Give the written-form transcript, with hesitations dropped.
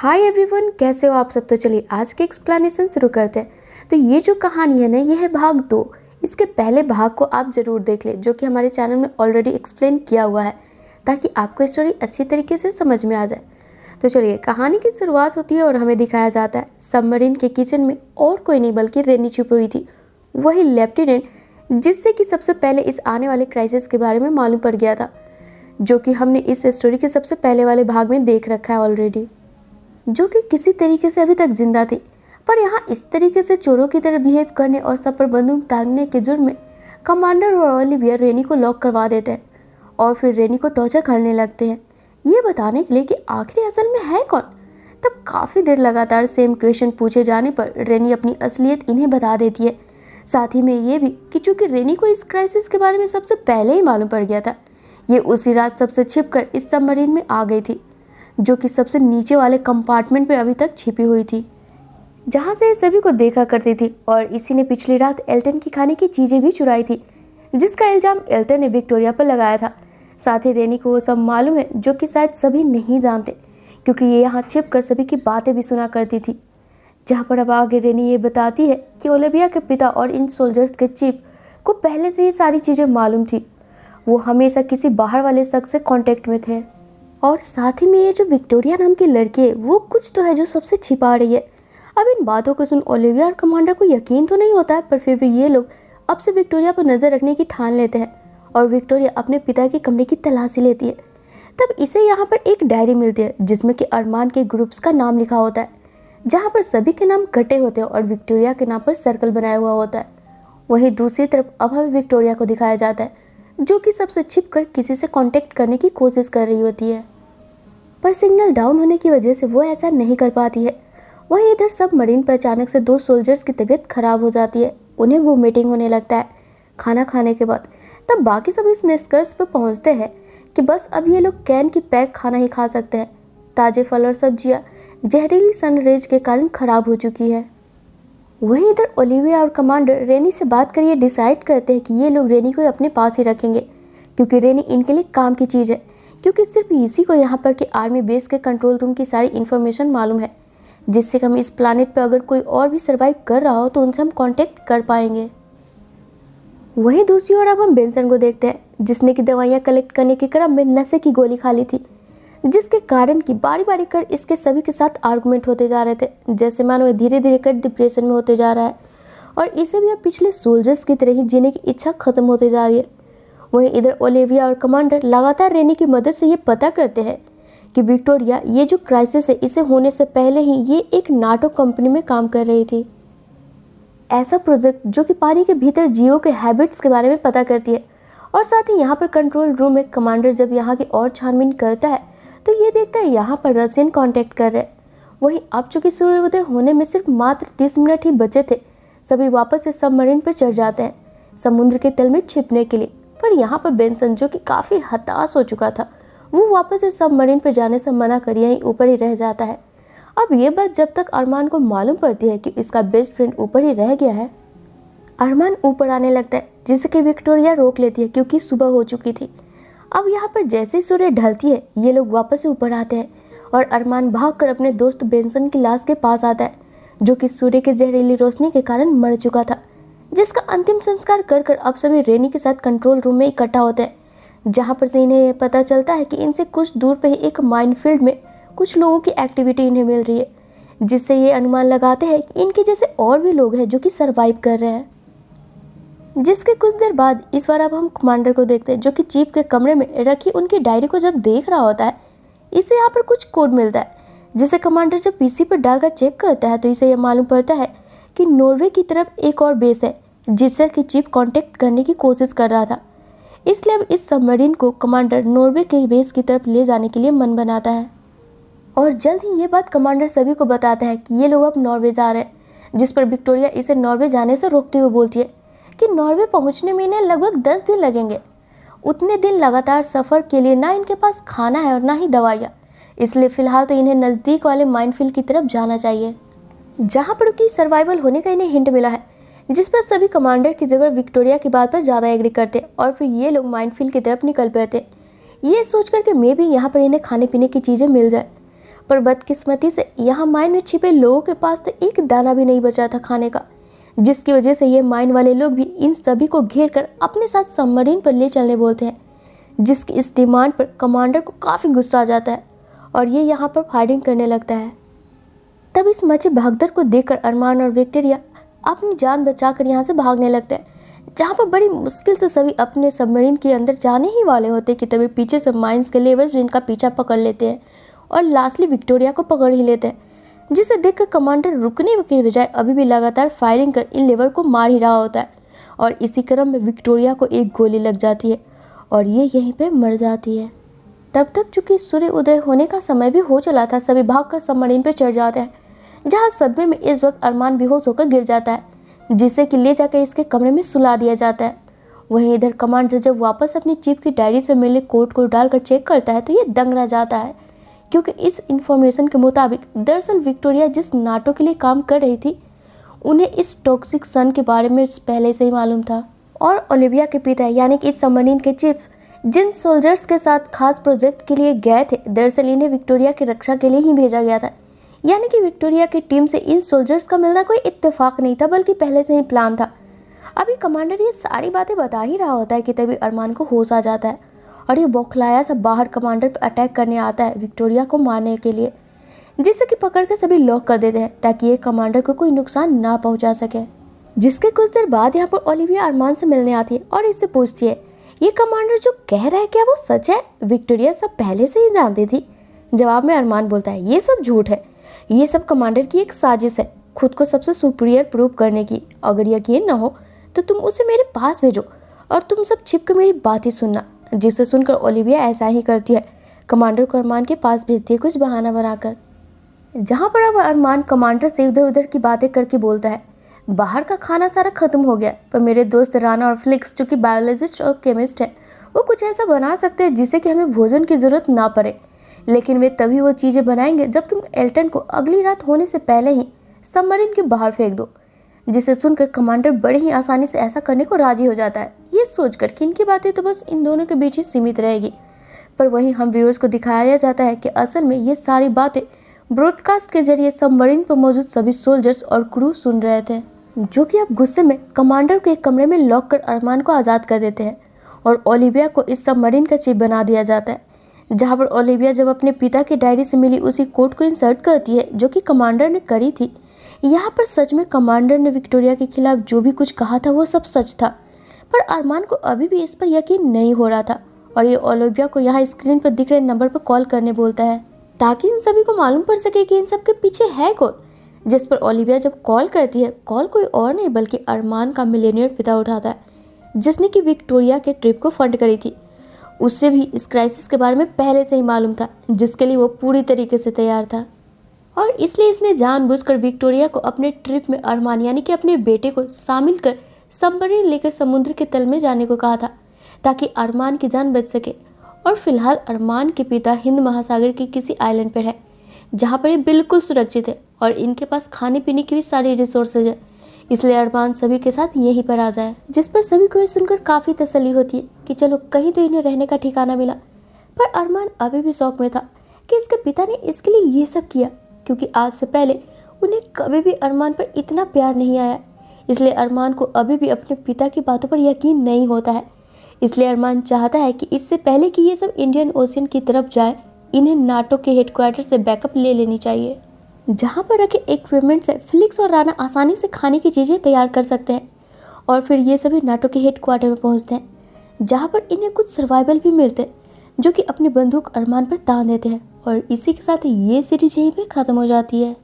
Hi everyone, कैसे हो आप सब। तो चलिए आज के एक्सप्लेनेशन शुरू करते हैं। तो ये जो कहानी है ना, ये है भाग 2। इसके पहले भाग को आप ज़रूर देख लें, जो कि हमारे चैनल में ऑलरेडी एक्सप्लेन किया हुआ है, ताकि आपको स्टोरी अच्छी तरीके से समझ में आ जाए। तो चलिए, कहानी की शुरुआत होती है और हमें दिखाया जाता है सबमरीन के किचन में और कोई नहीं बल्कि रेनी छुपी हुई थी, वही लेफ्टिनेंट जिससे कि सबसे पहले इस आने वाले क्राइसिस के बारे में मालूम पड़ गया था, जो कि हमने इस स्टोरी के सबसे पहले वाले भाग में देख रखा है ऑलरेडी, जो कि किसी तरीके से अभी तक जिंदा थी। पर यहाँ इस तरीके से चोरों की तरह बिहेव करने और सब पर बंदूक तानने के जुर्म में कमांडर और ओलिविया रेनी को लॉक करवा देते हैं और फिर रेनी को टॉर्चर करने लगते हैं, ये बताने के लिए कि आखिर असल में है कौन। तब काफ़ी देर लगातार सेम क्वेश्चन पूछे जाने पर रेनी अपनी असलियत इन्हें बता देती है। साथ ही में ये भी कि चूंकि रेनी को इस क्राइसिस के बारे में सबसे पहले ही मालूम पड़ गया था, ये उसी रात सबसे छिपकर इस सबमरीन में आ गई थी, जो कि सबसे नीचे वाले कंपार्टमेंट में अभी तक छिपी हुई थी, जहां से सभी को देखा करती थी। और इसी ने पिछली रात एल्टन की खाने की चीज़ें भी चुराई थी, जिसका इल्ज़ाम एल्टन ने विक्टोरिया पर लगाया था। साथ ही रेनी को वो सब मालूम है, जो कि शायद सभी नहीं जानते, क्योंकि ये यहाँ छिप कर सभी की बातें भी सुना करती थी। जहाँ पर अब आगे रेनी ये बताती है कि ओलिविया के पिता और इन सोल्जर्स के चीफ को पहले से ये सारी चीज़ें मालूम थी। वो हमेशा किसी बाहर वाले शख्स से कांटेक्ट में थे, और साथ ही में ये जो विक्टोरिया नाम की लड़की है, वो कुछ तो है जो सबसे छिपा रही है। अब इन बातों को सुन ओलिविया और कमांडर को यकीन तो नहीं होता है, पर फिर भी ये लोग अब से विक्टोरिया पर नज़र रखने की ठान लेते हैं और विक्टोरिया अपने पिता के कमरे की तलाशी लेती है। तब इसे यहाँ पर एक डायरी मिलती है, जिसमें कि अरमान के ग्रुप्स का नाम लिखा होता है, जहाँ पर सभी के नाम कटे होते हैं और विक्टोरिया के नाम पर सर्कल बनाया हुआ होता है। वहीं दूसरी तरफ अब हमें विक्टोरिया को दिखाया जाता है, जो कि सबसे छिप कर किसी से कांटेक्ट करने की कोशिश कर रही होती है, पर सिग्नल डाउन होने की वजह से वो ऐसा नहीं कर पाती है। वहीं इधर सबमरीन पर अचानक से 2 सोल्जर्स की तबीयत खराब हो जाती है, उन्हें वोमिटिंग होने लगता है खाना खाने के बाद। तब बाकी सब इस निष्कर्ष पर पहुंचते हैं कि बस अब ये लोग कैन की पैक खाना ही खा सकते हैं। ताज़े फल और सब्जियाँ जहरीली सनरेज के कारण खराब हो चुकी है। वहीं इधर ओलिविया और कमांडर रेनी से बात कर ये डिसाइड करते हैं कि ये लोग रेनी को अपने पास ही रखेंगे, क्योंकि रेनी इनके लिए काम की चीज़ है, क्योंकि सिर्फ इसी को यहाँ पर के आर्मी बेस के कंट्रोल रूम की सारी इन्फॉर्मेशन मालूम है, जिससे हम इस प्लानेट पर अगर कोई और भी सर्वाइव कर रहा हो तो उनसे हम कांटेक्ट कर पाएंगे। वहीं दूसरी ओर अब हम बेंसन को देखते हैं, जिसने की दवाइयाँ कलेक्ट करने के क्रम में नशे की गोली खा ली थी, जिसके कारण कि बारी बारी कर इसके सभी के साथ आर्गुमेंट होते जा रहे थे, जैसे मानो धीरे धीरे कर डिप्रेशन में होते जा रहा है और इसे भी अब पिछले सोल्जर्स की तरह ही जीने की इच्छा खत्म होते जा रही है। वहीं इधर ओलिविया और कमांडर लगातार रेनी की मदद से ये पता करते हैं कि विक्टोरिया ये जो क्राइसिस है, इसे होने से पहले ही ये एक नाटो कंपनी में काम कर रही थी, ऐसा प्रोजेक्ट जो कि पानी के भीतर जियो के हैबिट्स के बारे में पता करती है। और साथ ही यहाँ पर कंट्रोल रूम में कमांडर जब यहाँ की और छानबीन करता है तो ये देखता है यहाँ पर रशियन कांटेक्ट कर रहे हैं। वहीं अब चूंकि सूर्योदय होने में सिर्फ मात्र 30 मिनट ही बचे थे, सभी वापस से सबमरीन पर चढ़ जाते हैं समुद्र के तल में छिपने के लिए। पर यहाँ पर बेंसन, जो कि काफ़ी हताश हो चुका था, वो वापस से सबमरीन पर जाने से मना कर यहीं ऊपर ही रह जाता है। अब ये बात जब तक अरमान को मालूम पड़ती है कि इसका बेस्ट फ्रेंड ऊपर ही रह गया है, अरमान ऊपर आने लगता है, जिसे कि विक्टोरिया रोक लेती है क्योंकि सुबह हो चुकी थी। अब यहाँ पर जैसे सूर्य ढलती है, ये लोग वापस से ऊपर आते हैं और अरमान भागकर अपने दोस्त बेंसन की लाश के पास आता है, जो कि सूर्य की जहरीली रोशनी के कारण मर चुका था, जिसका अंतिम संस्कार कर कर अब सभी रेनी के साथ कंट्रोल रूम में इकट्ठा होते हैं, जहाँ पर से इन्हें पता चलता है कि इनसे कुछ दूर पे ही एक माइनफील्ड में कुछ लोगों की एक्टिविटी इन्हें मिल रही है, जिससे ये अनुमान लगाते हैं कि इनके जैसे और भी लोग हैं जो कि सरवाइव कर रहे हैं। जिसके कुछ देर बाद इस बार अब हम कमांडर को देखते हैं, जो कि चीफ के कमरे में रखी उनकी डायरी को जब देख रहा होता है। इसे यहाँ पर कुछ कोड मिलता है, जिसे कमांडर जब पीसी पर डालकर चेक करता है तो इसे यह मालूम पड़ता है कि नॉर्वे की तरफ एक और बेस है, जिससे कि चीफ कांटेक्ट करने की कोशिश कर रहा था। इसलिए अब इस सबमरीन को कमांडर नॉर्वे के बेस की तरफ ले जाने के लिए मन बनाता है और जल्द ही ये बात कमांडर सभी को बताता है कि ये लोग अब नॉर्वे जा रहे हैं, जिस पर विक्टोरिया इसे नॉर्वे जाने से रोकते हुए बोलती है कि नॉर्वे पहुंचने में इन्हें लगभग 10 दिन लगेंगे। उतने दिन लगातार सफ़र के लिए ना इनके पास खाना है और ना ही दवाइयाँ, इसलिए फ़िलहाल तो इन्हें नज़दीक वाले माइनफील्ड की तरफ जाना चाहिए, जहाँ पर उनकी सर्वाइवल होने का इन्हें हिंट मिला है। जिस पर सभी कमांडर की जगह विक्टोरिया की बात पर ज़्यादा एग्री करते और फिर ये लोग माइनफील्ड की तरफ निकल पड़ते, ये सोच कर कि मे भी यहाँ पर इन्हें खाने पीने की चीज़ें मिल जाए। पर बदकिस्मती से यहाँ माइन में छिपे लोगों के पास तो एक दाना भी नहीं बचा था खाने का, जिसकी वजह से ये माइन वाले लोग भी इन सभी को घेर कर अपने साथ सबमरीन पर ले चलने बोलते हैं, जिसकी इस डिमांड पर कमांडर को काफ़ी गुस्सा आ जाता है और ये यहाँ पर फायरिंग करने लगता है। तब इस मची भगदड़ को देखकर अरमान और विक्टोरिया अपनी जान बचाकर यहाँ से भागने लगते हैं, जहाँ पर बड़ी मुश्किल से सभी अपने सबमरीन के अंदर जाने ही वाले होते कि तभी पीछे से माइंस के लेवर्स भी इनका पीछा पकड़ लेते हैं और लास्टली विक्टोरिया को पकड़ ही लेते हैं, जिसे देखकर कमांडर रुकने के बजाय अभी भी लगातार फायरिंग कर इन लेवर को मार ही रहा होता है और इसी क्रम में विक्टोरिया को एक गोली लग जाती है और ये यहीं पे मर जाती है। तब तक चूंकि सूर्य उदय होने का समय भी हो चला था, सभी भागकर सबमरीन पर चढ़ जाते हैं, जहाँ सदमे में इस वक्त अरमान बेहोश होकर गिर जाता है, जिसे कि ले जाकर इसके कमरे में सुला दिया जाता है। वहीं इधर कमांडर जब वापस अपनी चीफ की डायरी से मिले कोड को डालकर चेक करता है तो ये दंग रह जाता है, क्योंकि इस इंफॉर्मेशन के मुताबिक दरअसल विक्टोरिया जिस नाटो के लिए काम कर रही थी उन्हें इस टॉक्सिक सन के बारे में पहले से ही मालूम था और ओलिविया के पिता यानी कि इस सबमरीन के चीफ जिन सोल्जर्स के साथ खास प्रोजेक्ट के लिए गए थे, दरअसल इन्हें विक्टोरिया की रक्षा के लिए ही भेजा गया था। यानी कि विक्टोरिया की टीम से इन सोल्जर्स का मिलना कोई इत्तेफाक नहीं था, बल्कि पहले से ही प्लान था। अभी कमांडर ये सारी बातें बता ही रहा होता है कि तभी अरमान को होश आ जाता है और ये बौखलाया सा बाहर कमांडर पर अटैक करने आता है विक्टोरिया को मारने के लिए, जिसे कि पकड़ कर सभी लॉक कर देते हैं ताकि ये कमांडर को कोई नुकसान ना पहुंचा सके। जिसके कुछ देर बाद यहाँ पर ओलिविया अरमान से मिलने आती है और इससे पूछती है ये कमांडर जो कह रहा है क्या वो सच है? विक्टोरिया सब पहले से ही जानती थी। जवाब में अरमान बोलता है ये सब झूठ है, ये सब कमांडर की एक साजिश है खुद को सबसे सुपीरियर प्रूव करने की। अगर यकीन ना हो तो तुम उसे मेरे पास भेजो और तुम सब छिप कर मेरी बात ही सुनना। जिसे सुनकर ओलिविया ऐसा ही करती है, कमांडर को अरमान के पास भेजती है कुछ बहाना बनाकर। जहाँ पर अब अरमान कमांडर से इधर उधर की बातें करके बोलता है बाहर का खाना सारा खत्म हो गया, पर मेरे दोस्त राना और फ्लिक्स जो कि बायोलॉजिस्ट और केमिस्ट है वो कुछ ऐसा बना सकते हैं जिससे कि हमें भोजन की ज़रूरत ना पड़े, लेकिन वे तभी वो चीज़ें बनाएंगे जब तुम एल्टन को अगली रात होने से पहले ही सबमरीन के बाहर फेंक दो। जिसे सुनकर कमांडर बड़े ही आसानी से ऐसा करने को राजी हो जाता है, ये सोचकर कि इनकी बातें तो बस इन दोनों के बीच ही सीमित रहेगी। पर वहीं हम व्यूअर्स को दिखाया जाता है कि असल में ये सारी बातें ब्रॉडकास्ट के जरिए सबमरीन पर मौजूद सभी सोल्जर्स और क्रू सुन रहे थे, जो कि अब गुस्से में कमांडर को एक कमरे में लॉक कर अरमान को आज़ाद कर देते हैं और ओलिविया को इस सबमरीन का चीफ बना दिया जाता है। जहाँ पर ओलिविया जब अपने पिता की डायरी से मिली उसी कोड को इंसर्ट करती है जो कि कमांडर ने करी थी। यहाँ पर सच में कमांडर ने विक्टोरिया के खिलाफ जो भी कुछ कहा था वो सब सच था, पर अरमान को अभी भी इस पर यकीन नहीं हो रहा था और ये ओलिविया को यहाँ स्क्रीन पर दिख रहे नंबर पर कॉल करने बोलता है ताकि इन सभी को मालूम पड़ सके कि इन सब के पीछे है कौन। जिस पर ओलिविया जब कॉल करती है, कॉल कोई और नहीं बल्कि अरमान का मिलेनियर पिता उठाता है, जिसने कि विक्टोरिया के ट्रिप को फंड करी थी। उससे भी इस क्राइसिस के बारे में पहले से ही मालूम था, जिसके लिए वो पूरी तरीके से तैयार था और इसलिए इसने जानबूझकर विक्टोरिया को अपने ट्रिप में अरमान यानी कि अपने बेटे को शामिल कर सबमरीन लेकर समुद्र के तल में जाने को कहा था ताकि अरमान की जान बच सके। और फिलहाल अरमान के पिता हिंद महासागर के किसी आइलैंड पर है जहाँ पर ये बिल्कुल सुरक्षित है और इनके पास खाने पीने की भी सारी रिसोर्सेज है, इसलिए अरमान सभी के साथ यहीं पर आ जाए। जिस पर सभी को ये सुनकर काफ़ी तसल्ली होती है कि चलो कहीं तो इन्हें रहने का ठिकाना मिला। पर अरमान अभी भी शौक में था कि इसके पिता ने इसके लिए ये सब किया, क्योंकि आज से पहले उन्हें कभी भी अरमान पर इतना प्यार नहीं आया। इसलिए अरमान को अभी भी अपने पिता की बातों पर यकीन नहीं होता है। इसलिए अरमान चाहता है कि इससे पहले कि ये सब इंडियन ओशियन की तरफ जाए, इन्हें नाटो के हेडक्वार्टर से बैकअप ले लेनी चाहिए, जहाँ पर रखे इक्विपमेंट से फ्लिक्स और राना आसानी से खाने की चीज़ें तैयार कर सकते हैं। और फिर ये सभी नाटो के हेडक्वार्टर में पहुँचते हैं, जहाँ पर इन्हें कुछ सर्वाइवल भी मिलते हैं, जो कि अपनी बंदूक अरमान पर तान देते हैं। और इसी के साथ ये सीरीज यहीं पे ख़त्म हो जाती है।